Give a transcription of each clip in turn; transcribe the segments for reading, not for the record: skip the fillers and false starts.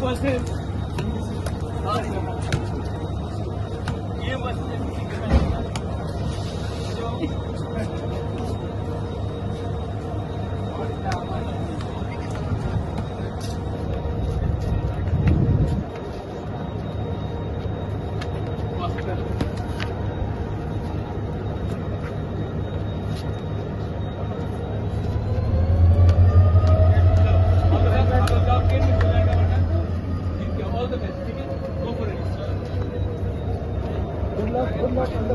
Buses ये बस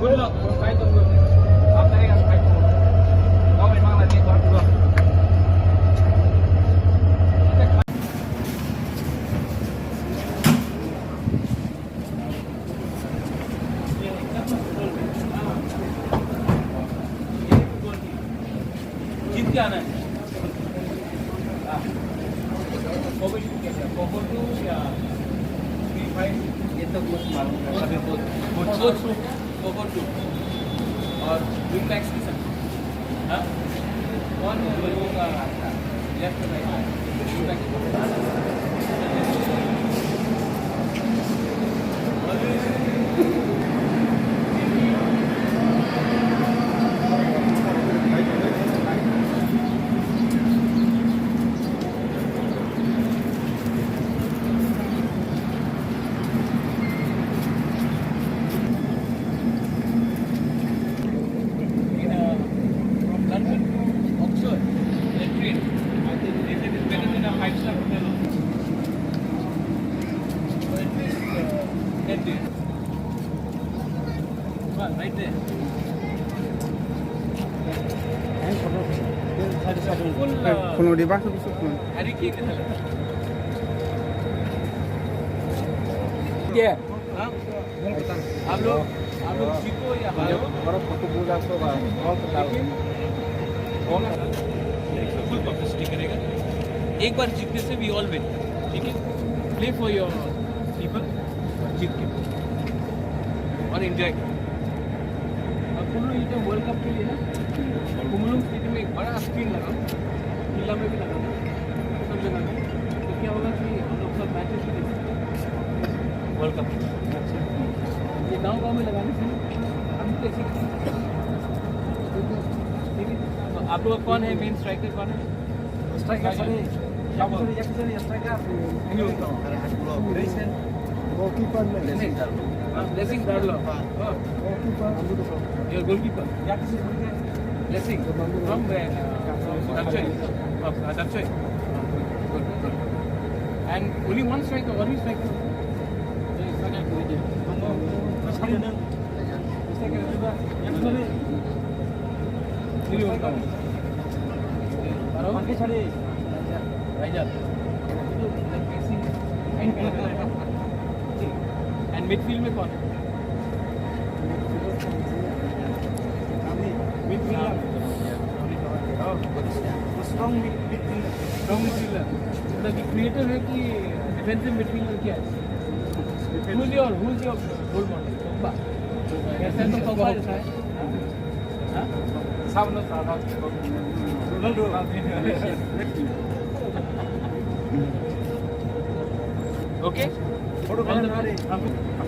Good luck. Fight on good. आप करेगा fight on good. Comment मांगना चाहिए बहुत good. जीत के आना है. कोको या 3-5 ये तो कुछ मालूम है. अभी बहुत कोको 2 और विंग बैक्स के साथ. हाँ. कौन होगा left right wing back. Right there. Full di bawah tu. Hari ini. क्या? हाँ? आप लोग जीतो या हारो? हमारा फोटो पूरा तो बहुत फुल पब्लिसिटी करेगा. एक बार जीतने से वी ऑल विन. ठीक है? Play for your people. जीत के और एंजॉय. कुल्लू ये वर्ल्ड कप के लिए ना कुल्लू सिटी में एक बड़ा स्क्रीन लगा, किला में भी लगा, सब जगह में. तो क्या होगा कि हम लोग सब मैचेस भी देख सकते वर्ल्ड कप. ये गांव में लगाने से हम कैसे. ठीक है. तो आप लोग कौन है मेन स्ट्राइकर कौन है? Striker goalkeeper Blessing Darlo. Your goalkeeper. Blessing. From where? Dapchoy. Dapchoy. Good. And only one striker, only striker. And midfield में कौन है? Strong midfielder. मतलब क्रिएटर है कि डिफेंसिव मिडफील्डर क्या है? Who's your role model? Pogba. कैसा है तो Pogba जैसा है? हाँ? सामने साधा. Ronaldo. Okay? All the best.